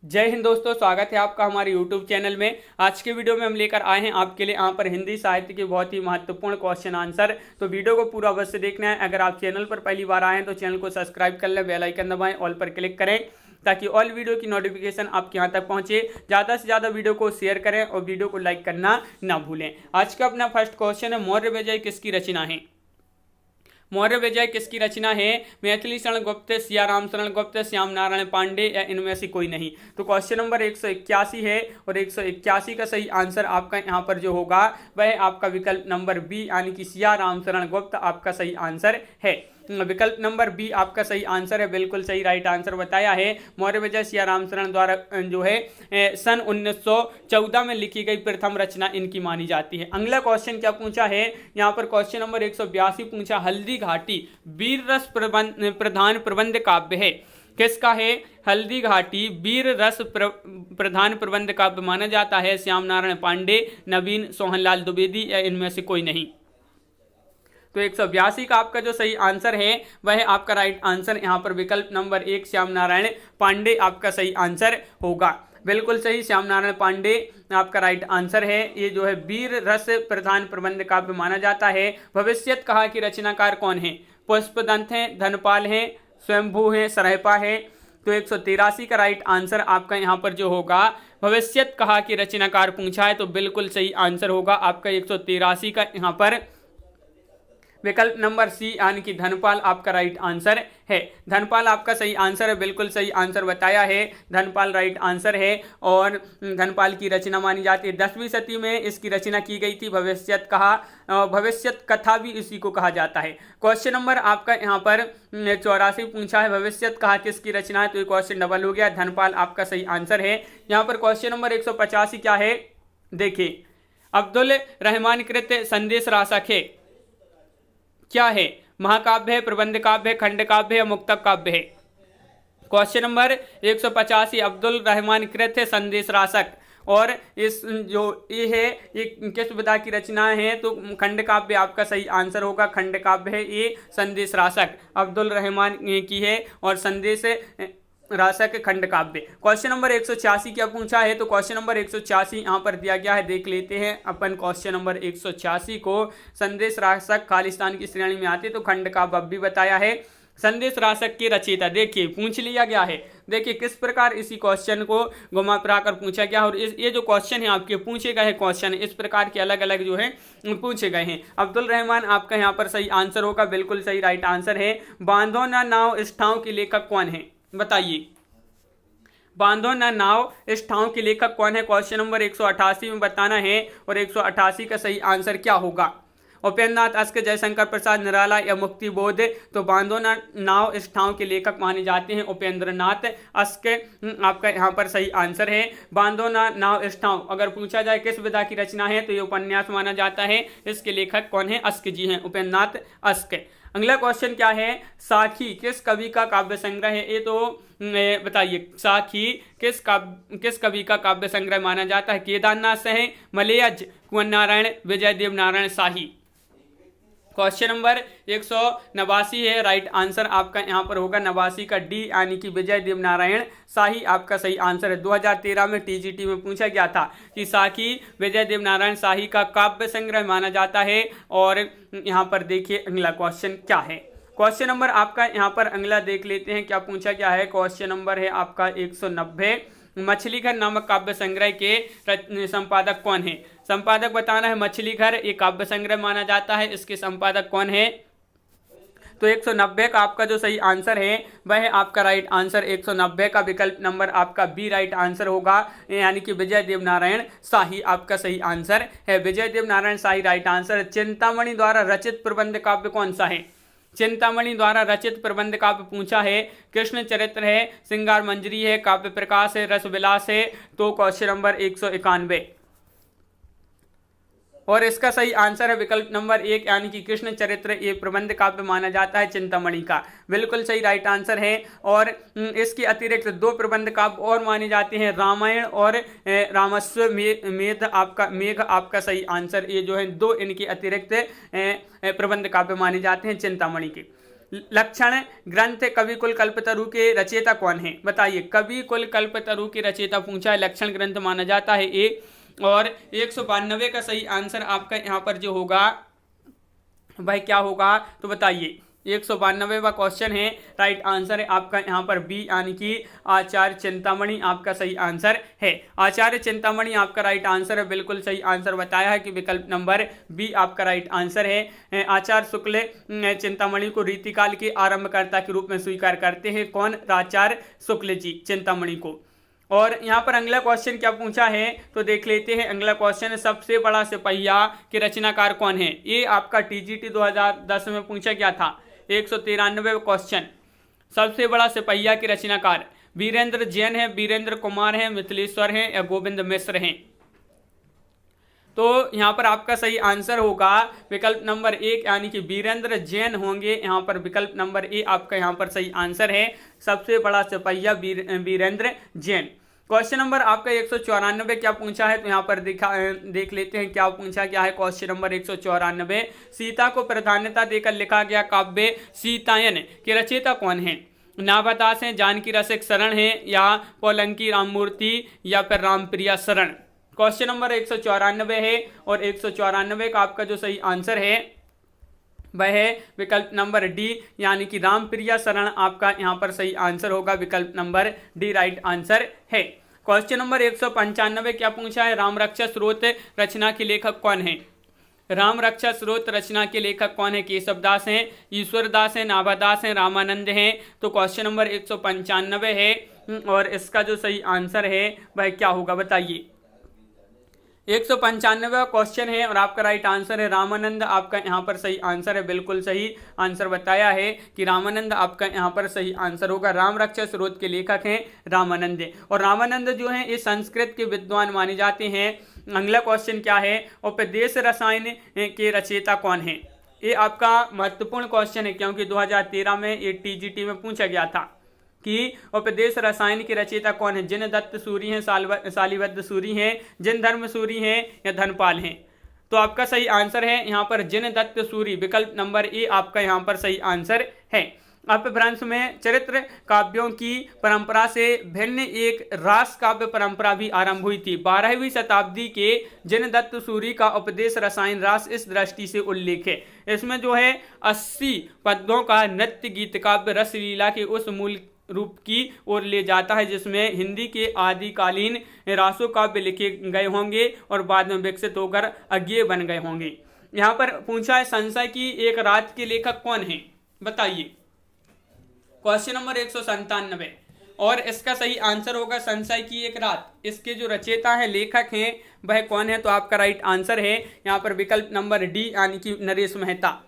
जय हिंद दोस्तों, स्वागत है आपका हमारे YouTube चैनल में। आज के वीडियो में हम लेकर आए हैं आपके लिए यहाँ पर हिंदी साहित्य के बहुत ही महत्वपूर्ण क्वेश्चन आंसर। तो वीडियो को पूरा अवश्य देखना है। अगर आप चैनल पर पहली बार आए हैं तो चैनल को सब्सक्राइब कर लें, बेल आइकन दबाएं, ऑल पर क्लिक करें ताकि ऑल वीडियो की नोटिफिकेशन आपके यहाँ तक पहुँचे। ज़्यादा से ज़्यादा वीडियो को शेयर करें और वीडियो को लाइक करना ना भूलें। आज का अपना फर्स्ट क्वेश्चन है, मौर्य विजय किसकी रचना है? मौर्य विजय किसकी रचना है? मैथिली शरण गुप्त, सियाराम शरण गुप्त, श्याम नारायण पांडे या इनमें से कोई नहीं। तो क्वेश्चन नंबर 181 है और 181 का सही आंसर आपका यहाँ पर जो होगा वह आपका विकल्प नंबर बी यानी कि सियाराम शरण गुप्त आपका सही आंसर है। विकल्प नंबर बी आपका सही आंसर है, बिल्कुल सही राइट आंसर बताया है। मौर्य विजय सियाराम शरण द्वारा जो है सन 1914 में लिखी गई प्रथम रचना इनकी मानी जाती है। अगला क्वेश्चन क्या पूछा है यहाँ पर? क्वेश्चन नंबर 182 पूछा, हल्दी घाटी वीर रस प्रधान प्रबंध काव्य है, किसका है? हल्दी घाटी वीर रस प्रधान प्रबंध काव्य माना जाता है श्याम नारायण पांडे, नवीन सोहनलाल द्विवेदी या इनमें से कोई नहीं। तो 182 का आपका जो सही आंसर है वह आपका राइट आंसर यहाँ पर विकल्प नंबर 1 श्याम नारायण पांडे आपका सही आंसर होगा। बिल्कुल सही, श्याम नारायण पांडे आपका राइट आंसर है। ये जो है वीर रस प्रधान प्रबंध काव्य माना जाता है। भविष्यत कहा कि रचनाकार कौन है? पुष्पदंत हैं, धनपाल हैं, स्वयंभू हैं, सरहपा है। तो 183 का राइट आंसर आपका यहाँ पर जो होगा भविष्यत कहा कि रचनाकार पूछा है तो बिल्कुल सही आंसर होगा आपका 183 का यहाँ पर विकल्प नंबर सी यानी कि धनपाल आपका राइट आंसर है। धनपाल आपका सही आंसर है, बिल्कुल सही आंसर बताया है। धनपाल राइट आंसर है और धनपाल की रचना मानी जाती है। 10वीं सदी में इसकी रचना की गई थी। भविष्यत कथा भी इसी को कहा जाता है। क्वेश्चन नंबर आपका यहाँ पर 84 पूछा है, भविष्यत कहा किसकी रचना है? तो ये क्वेश्चन डबल हो गया। धनपाल आपका सही आंसर है। यहाँ पर क्वेश्चन नंबर 185 क्या है देखिए, अब्दुल रहमान कृत संदेश रासक है, क्या है? महाकाव्य है, प्रबंध काव्य है, खंड काव्य है, मुक्तक काव्य है। क्वेश्चन नंबर 185 अब्दुल रहमान कृत है संदेश रासक, और इस जो ये है ये किस विधा की रचना है? तो खंड काव्य आपका सही आंसर होगा। खंड काव्य है ये संदेश रासक अब्दुल रहमान की है और संदेश रासक खंड काव्य। क्वेश्चन नंबर 186 क्या पूछा है? तो क्वेश्चन नंबर 186 यहाँ पर दिया गया है, देख लेते हैं अपन। क्वेश्चन नंबर 186 को संदेश रासक खालिस्तान की श्रेणी में आते तो खंड काव्य अब भी बताया है। संदेश रासक के रचयिता देखिए पूछ लिया गया है। देखिए किस प्रकार इसी क्वेश्चन को घुमा फिरा कर पूछा गया और ये जो क्वेश्चन है आपके पूछे गए हैं क्वेश्चन इस प्रकार के अलग अलग जो है पूछे गए हैं। अब्दुल रहमान आपका यहाँ पर सही आंसर होगा, बिल्कुल सही राइट आंसर है। बांधो ना नाव इस ठाव के लेखक कौन है? बताइए, बांधो ना नाव इस ठाव के लेखक कौन है? क्वेश्चन नंबर 188 में बताना है और 188 का सही आंसर क्या होगा? उपेंद्रनाथ अस्क, जयशंकर प्रसाद निराला या मुक्ति बोध। तो बांधो ना नाव इस ठाव के लेखक माने जाते हैं उपेंद्रनाथ अस्क आपका यहाँ पर सही आंसर है। बांधो ना नाव इस ठाव अगर पूछा जाए किस विधा की रचना है तो ये उपन्यास माना जाता है। इसके लेखक कौन है? अस्क जी हैं, उपेंद्रनाथ अस्क। अगला क्वेश्चन क्या है? साखी किस कवि का काव्य संग्रह है? ये तो बताइए, साखी किस कवि का काव्य संग्रह माना जाता है? केदारनाथ सह, मलयज, कुंवर नारायण, विजय देव नारायण शाही। क्वेश्चन नंबर 189 है, राइट आंसर आपका यहाँ पर होगा 89 का डी यानी कि विजय देव नारायण शाही आपका सही आंसर है। 2013 में टीजीटी में पूछा गया था कि साखी विजय देव नारायण शाही का काव्य संग्रह माना जाता है। और यहाँ पर देखिए अगला क्वेश्चन क्या है। क्वेश्चन नंबर आपका यहाँ पर अगला देख लेते हैं क्या पूछा गया है। क्वेश्चन नंबर है आपका 190, मछली घर नामक काव्य संग्रह के संपादक कौन है? संपादक बताना है। मछली घर एक काव्य संग्रह माना जाता है, इसके संपादक कौन है? तो 190 का आपका जो सही आंसर है वह है आपका राइट आंसर 190 का विकल्प नंबर आपका बी राइट आंसर होगा, यानी कि विजय देव नारायण शाही आपका सही आंसर है। विजय देव नारायण शाही राइट आंसर है। चिंतामणि द्वारा रचित प्रबंध काव्य कौन सा है? चिंतामणि द्वारा रचित प्रबंध काव्य पूछा है। कृष्ण चरित्र है, श्रृंगार मंजरी है, काव्य प्रकाश है, रस विलास है। तो क्वेश्चन नंबर 191 और इसका सही आंसर है विकल्प नंबर 1 यानी कि कृष्ण चरित्र ये प्रबंध काव्य माना जाता है चिंतामणि का, बिल्कुल सही राइट आंसर है। और इसके अतिरिक्त 2 प्रबंध काव्य और माने जाते हैं, रामायण और रामस्व मेघ आपका सही आंसर। ये जो है 2 इनके अतिरिक्त प्रबंध काव्य माने जाते हैं चिंतामणि के। लक्षण ग्रंथ कवि कुल कल्पतरु के रचयिता कौन है? बताइए, कवि कुल कल्पतरु के रचयिता पूछा है, लक्षण ग्रंथ माना जाता है ए। और 192 का सही आंसर आपका यहाँ पर जो होगा भाई क्या होगा, तो बताइए 192वां क्वेश्चन है, राइट आंसर है आपका यहाँ पर बी, यानी कि आचार्य चिंतामणि आपका सही आंसर है। आचार्य चिंतामणि आपका राइट आंसर है, बिल्कुल सही आंसर बताया है कि विकल्प नंबर बी आपका राइट आंसर है। आचार्य शुक्ल चिंतामणि को रीतिकाल के आरंभकर्ता के रूप में स्वीकार करते हैं। कौन? आचार्य शुक्ल जी चिंतामणि को। और यहाँ पर अगला क्वेश्चन क्या पूछा है, तो देख लेते हैं। अगला क्वेश्चन, सबसे बड़ा सिपहिया के रचनाकार कौन है? ये आपका टीजीटी 2010 में पूछा गया था। 193 क्वेश्चन, सबसे बड़ा सिपहिया के रचनाकार वीरेंद्र जैन है, वीरेंद्र कुमार है, मिथिलेश्वर है या गोविंद मिश्र हैं? तो यहाँ पर आपका सही आंसर होगा विकल्प नंबर 1, यानी कि वीरेंद्र जैन होंगे। यहाँ पर विकल्प नंबर ए आपका यहाँ पर सही आंसर है, सबसे बड़ा सिपहिया वीरेंद्र जैन। क्वेश्चन नंबर आपका 194 क्या पूछा है, तो यहाँ पर देख लेते हैं क्या पूछा गया है। क्वेश्चन नंबर 194, सीता को प्राधान्यता देकर लिखा गया काव्य सीतायन के रचयिता कौन है? नाभादास हैं, जानकी रसिक शरण है या पोलंकी राममूर्ति या फिर रामप्रिया शरण? क्वेश्चन नंबर 194 है और 194 का आपका जो सही आंसर है वह है विकल्प नंबर डी, यानी कि रामप्रिया शरण आपका यहाँ पर सही आंसर होगा, विकल्प नंबर डी राइट आंसर है। क्वेश्चन नंबर 195 क्या पूछा है, राम रक्षा स्रोत रचना के लेखक कौन है? राम रक्षा स्रोत रचना के लेखक कौन है? केशवदास हैं, ईश्वरदास हैं, नाभादास हैं, रामानंद हैं? तो क्वेश्चन नंबर 195 है और इसका जो सही आंसर है वह क्या होगा, बताइए। 195 क्वेश्चन है और आपका राइट आंसर है रामानंद, आपका यहाँ पर सही आंसर है, बिल्कुल सही आंसर बताया है कि रामानंद आपका यहाँ पर सही आंसर होगा। राम रक्षा स्रोत के लेखक हैं रामानंद, और रामानंद जो हैं ये संस्कृत के विद्वान माने जाते हैं। अगला क्वेश्चन क्या है, उपदेश रसायन के रचयिता कौन है? ये आपका महत्वपूर्ण क्वेश्चन है क्योंकि 2013 में ये टीजीटी में पूछा गया था कि उपदेश रसायन के रचयिता कौन है? जिन दत्त सूरी हैं, शालिवद्ध सूरी हैं, जिन धर्म सूरी हैं या धनपाल हैं? तो आपका सही आंसर है यहाँ पर जिन दत्त सूरी, विकल्प नंबर ए आपका यहाँ पर सही आंसर है। अपभ्रंश में चरित्र काव्यों की परंपरा से भिन्न एक रास काव्य परंपरा भी आरंभ हुई थी। 12वीं शताब्दी के जिन दत्त सूरी का उपदेश रसायन रास इस दृष्टि से उल्लेख है। इसमें जो है 80 पद्यों का नृत्य गीत काव्य रसलीला के उस मूल रूप की ओर ले जाता है जिसमें हिंदी के आदिकालीन रासों काव्य लिखे गए होंगे और बाद में विकसित होकर अज्ञेय बन गए होंगे। यहाँ पर पूछा है संशय की एक रात के लेखक कौन है? बताइए। क्वेश्चन नंबर 197 और इसका सही आंसर होगा संशय की एक रात। इसके जो रचयिता है, लेखक हैं, वह कौन है? तो आपका राइट आंसर है यहाँ पर विकल्प नंबर डी, यानी कि नरेश मेहता।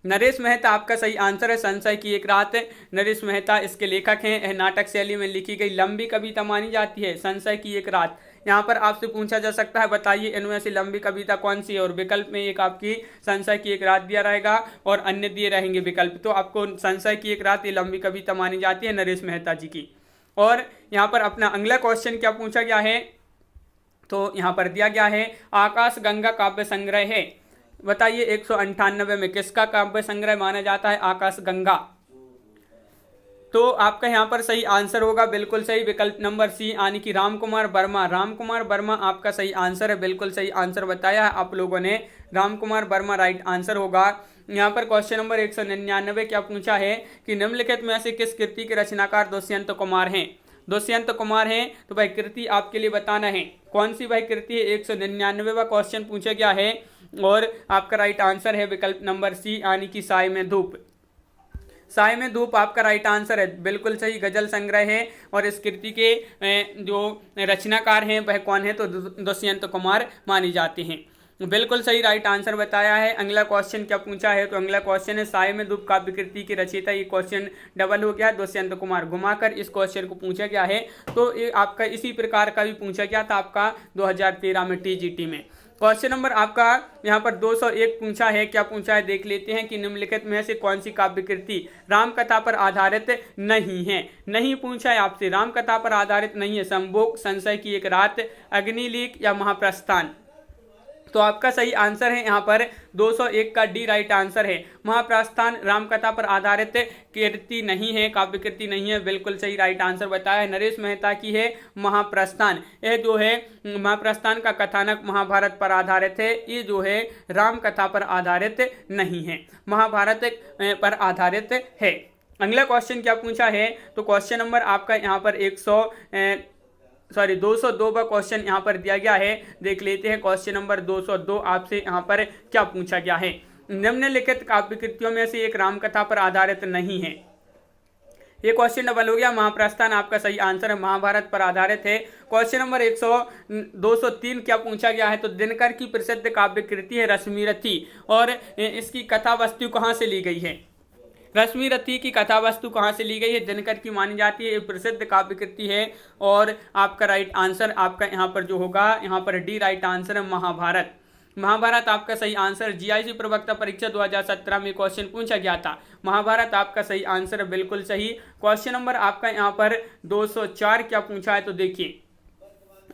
नरेश मेहता आपका सही आंसर है, संशय की एक रात। नरेश मेहता इसके लेखक हैं। यह नाटक शैली में लिखी गई लंबी कविता मानी जाती है, संशय की एक रात। यहाँ पर आपसे पूछा जा सकता है बताइए इनमें से लंबी कविता कौन सी है, और विकल्प में एक आपकी संशय की एक रात दिया रहेगा और अन्य दिए रहेंगे विकल्प। तो आपको संशय की एक रात ये लंबी कविता मानी जाती है नरेश मेहता जी की। और यहाँ पर अपना अगला क्वेश्चन क्या पूछा गया है, तो यहाँ पर दिया गया है आकाश गंगा काव्य संग्रह है। बताइए 198 में किसका काव्य संग्रह माना जाता है आकाश गंगा? तो आपका यहाँ पर सही आंसर होगा, बिल्कुल सही, विकल्प नंबर सी, यानी कि रामकुमार वर्मा। रामकुमार वर्मा आपका सही आंसर है, बिल्कुल सही आंसर बताया है आप लोगों ने, रामकुमार वर्मा राइट आंसर होगा। यहाँ पर क्वेश्चन नंबर 199 क्या पूछा है कि निम्नलिखित में से किस कृति के रचनाकार दुष्यंत कुमार हैं? दुष्यंत कुमार हैं, तो भाई कृति आपके लिए बताना है कौन सी भाई कृति है। 199वां क्वेश्चन पूछा गया है और आपका राइट आंसर है विकल्प नंबर सी, यानी कि साय में धूप। साय में धूप आपका राइट आंसर है, बिल्कुल सही, गजल संग्रह है। और इस कृति के जो रचनाकार हैं वह कौन है? तो दुष्यंत कुमार माने जाते हैं, बिल्कुल सही राइट आंसर बताया है। अगला क्वेश्चन क्या पूछा है, तो अगला क्वेश्चन है साय में धूप काव्य कृति की रचयिता। ये क्वेश्चन डबल हो गया, दुष्यंत कुमार घुमाकर इस क्वेश्चन को पूछा गया है। तो ये आपका इसी प्रकार का भी पूछा गया था आपका 2013 में टीजीटी में। क्वेश्चन नंबर आपका यहाँ पर 201 पूछा है, क्या पूछा है देख लेते हैं कि निम्नलिखित में से कौन सी काव्य कृति रामकथा पर आधारित नहीं है। नहीं पूछा है आपसे, रामकथा पर आधारित नहीं है। संभोग, संशय की एक रात, अग्निलेख या महाप्रस्थान? तो आपका सही आंसर है यहाँ पर 201 का डी राइट आंसर है। महाप्रस्थान रामकथा पर आधारित कृति नहीं है, काव्य कृति नहीं है, बिल्कुल सही राइट आंसर बताया है। नरेश मेहता की है महाप्रस्थान। यह जो है महाप्रस्थान का कथानक महाभारत पर आधारित है, ये जो है रामकथा पर आधारित नहीं है, महाभारत पर आधारित है। अगला क्वेश्चन क्या पूछा है, तो क्वेश्चन नंबर आपका यहाँ पर 202 का क्वेश्चन यहाँ पर दिया गया है। देख लेते हैं क्वेश्चन नंबर 202 आपसे यहाँ पर क्या पूछा गया है। निम्नलिखित काव्य कृतियों में से एक रामकथा पर आधारित नहीं है। ये क्वेश्चन डबल हो गया। महाप्रस्थान आपका सही आंसर है, महाभारत पर आधारित है। क्वेश्चन नंबर 203 क्या पूछा गया है, तो दिनकर की प्रसिद्ध काव्य कृति है रश्मिरथी, और इसकी कथा वस्तु कहाँ से ली गई है। रश्मिरथी की कथा वस्तु कहाँ से ली गई है, दिनकर की मानी जाती है, प्रसिद्ध काव्य कृति है। और आपका राइट आंसर आपका यहाँ पर जो होगा, यहाँ पर डी राइट आंसर है महाभारत। महाभारत आपका सही आंसर। जीआईसी प्रवक्ता परीक्षा 2017 में क्वेश्चन पूछा गया था, महाभारत आपका सही आंसर, बिल्कुल सही। क्वेश्चन नंबर आपका यहाँ पर 204 क्या पूछा है, तो देखिए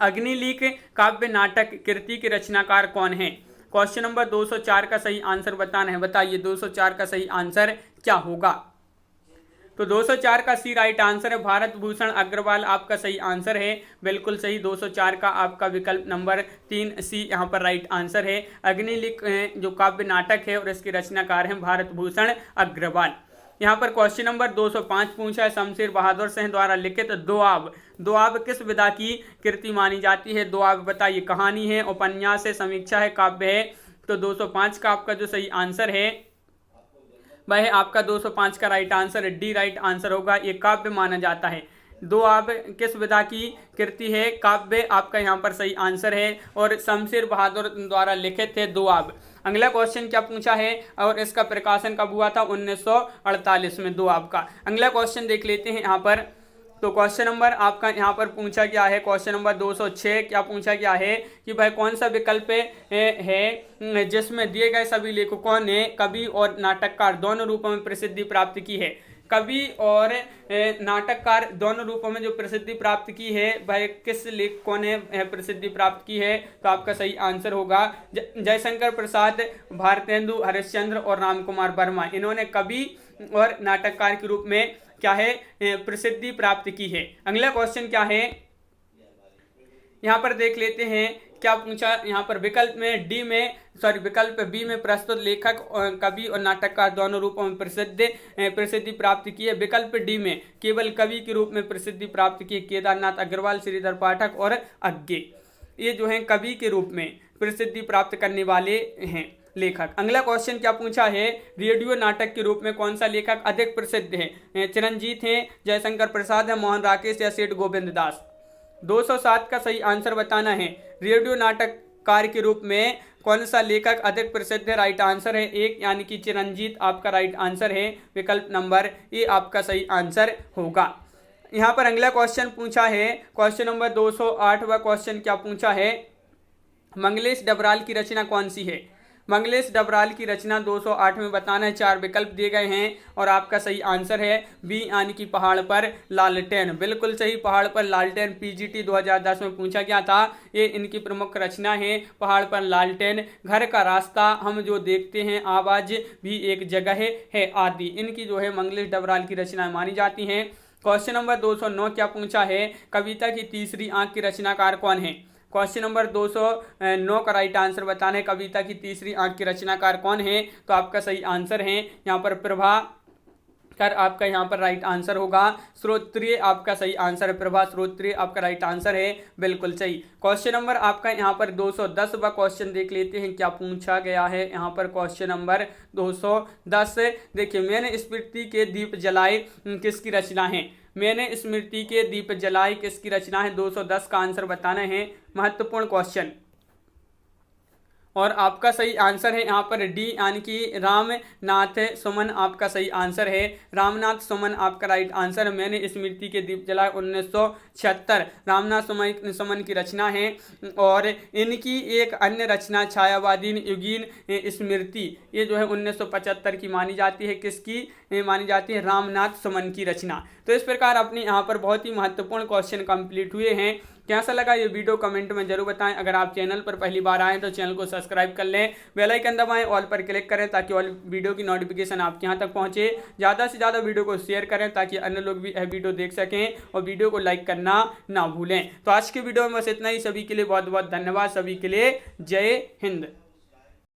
अग्निलीक काव्य नाटक कृति के रचनाकार कौन है। क्वेश्चन नंबर 204 का सही आंसर बताना है। बताइए 204 का सही आंसर क्या होगा, तो 204 का सी राइट आंसर है भारत भूषण अग्रवाल आपका सही आंसर है, बिल्कुल सही। 204 का आपका विकल्प नंबर 3 सी यहाँ पर राइट आंसर है। अग्निलिक जो काव्य नाटक है और इसके रचनाकार हैं भारत भूषण अग्रवाल। यहाँ पर क्वेश्चन नंबर 205 पूछा है, शमशेर बहादुर सिंह द्वारा लिखित दोआब, दोआब किस विधा की कृति मानी जाती है। दोआब बताइए, कहानी है, उपन्यास है, समीक्षा है, काव्य है। तो 205 का आपका जो सही आंसर है वह आपका 205 का राइट आंसर है, डी राइट आंसर होगा। ये काव्य माना जाता है। दोआब किस विधा की कृति है, काव्य आपका यहाँ पर सही आंसर है, और शमशेर बहादुर द्वारा लिखित है दोआब। अगला क्वेश्चन क्या पूछा है, और इसका प्रकाशन कब हुआ था, 1948 में दोआब का। अगला क्वेश्चन देख लेते हैं यहाँ पर। तो क्वेश्चन नंबर आपका यहाँ पर पूछा गया है, क्वेश्चन नंबर 206 क्या पूछा गया है कि भाई कौन सा विकल्प है जिसमें दिए गए सभी लेखकों ने कवि और नाटककार दोनों रूपों में प्रसिद्धि प्राप्त की है। कवि और नाटककार दोनों रूपों में जो प्रसिद्धि प्राप्त की है, भाई किस लेखकों ने प्रसिद्धि प्राप्त की है, तो आपका सही आंसर होगा जयशंकर प्रसाद, भारतेंदु हरिश्चंद्र और रामकुमार वर्मा। इन्होंने कवि और नाटककार के रूप में क्या है प्रसिद्धि प्राप्त की है। अगला क्वेश्चन क्या है, यहाँ पर देख लेते हैं क्या पूछा। यहाँ पर विकल्प बी में प्रस्तुत लेखक कवि और नाटककार दोनों रूपों में प्रसिद्धि प्राप्त की है। विकल्प डी में केवल कवि के रूप में प्रसिद्धि प्राप्त की, केदारनाथ अग्रवाल, श्रीधर पाठक और अज्ञे, ये जो है कवि के रूप में प्रसिद्धि प्राप्त करने वाले हैं लेखक। अगला क्वेश्चन क्या पूछा है, रेडियो नाटक के रूप में कौन सा लेखक अधिक प्रसिद्ध है। चिरंजीत हैं, जयशंकर प्रसाद है, मोहन राकेश या सेठ गोविंद दास। 207 का सही आंसर बताना है। रेडियो नाटककार के रूप में कौन सा लेखक अधिक प्रसिद्ध है, राइट आंसर है 1 यानी कि चिरंजीत आपका राइट आंसर है, विकल्प नंबर ए आपका सही आंसर होगा। यहाँ पर अगला क्वेश्चन पूछा है, क्वेश्चन नंबर 208 व क्वेश्चन क्या पूछा है, मंगलेश डबराल की रचना कौन सी है। मंगलेश डबराल की रचना 208 में बताना है। 4 विकल्प दिए गए हैं और आपका सही आंसर है बी यानी कि पहाड़ पर लालटेन, बिल्कुल सही। पहाड़ पर लालटेन पीजीटी 2010 में पूछा गया था। ये इनकी प्रमुख रचना है, पहाड़ पर लालटेन, घर का रास्ता, हम जो देखते हैं, आवाज भी एक जगह है आदि, इनकी जो है मंगलेश डबराल की रचनाएं मानी जाती हैं। क्वेश्चन नंबर 209 क्या पूछा है, कविता की तीसरी आंख की रचनाकार कौन है। क्वेश्चन नंबर 209 का राइट आंसर बताना है, कविता की तीसरी आंख के रचनाकार कौन है, तो आपका सही आंसर है यहाँ पर प्रभाकर आपका यहाँ पर राइट आंसर होगा। श्रोत्रिय आपका सही आंसर है, प्रभा श्रोत्रिय आपका राइट आंसर है, बिल्कुल सही। क्वेश्चन नंबर आपका यहाँ पर 210 व क्वेश्चन देख लेते हैं क्या पूछा गया है। यहाँ पर क्वेश्चन नंबर 210 देखिए, मैंने स्मृति के दीप जलाए किसकी रचना है। मैंने स्मृति के दीप जलाए किसकी रचना है, 210 का आंसर बताना है। महत्वपूर्ण क्वेश्चन, और आपका सही आंसर है यहाँ पर डी यानी कि रामनाथ सुमन आपका सही आंसर है। रामनाथ सुमन आपका राइट आंसर है। मैंने स्मृति के दीप जलाए 1976 रामनाथ सुमन की रचना है। और इनकी एक अन्य रचना छायावादी युगीन स्मृति, ये जो है 1975 की मानी जाती है। किसकी मानी जाती है, रामनाथ सुमन की रचना। तो इस प्रकार अपने यहाँ पर बहुत ही महत्वपूर्ण क्वेश्चन कंप्लीट हुए हैं। कैसा लगा ये वीडियो कमेंट में जरूर बताएं। अगर आप चैनल पर पहली बार आएँ तो चैनल को सब्सक्राइब कर लें, बेल आइकन दबाएं, ऑल पर क्लिक करें ताकि ऑल वीडियो की नोटिफिकेशन आपके यहाँ तक पहुँचे। ज़्यादा से ज़्यादा वीडियो को शेयर करें ताकि अन्य लोग भी यह वीडियो देख सकें और वीडियो को लाइक करना ना भूलें। तो आज की वीडियो में बस इतना ही। सभी के लिए बहुत बहुत धन्यवाद। सभी के लिए जय हिंद।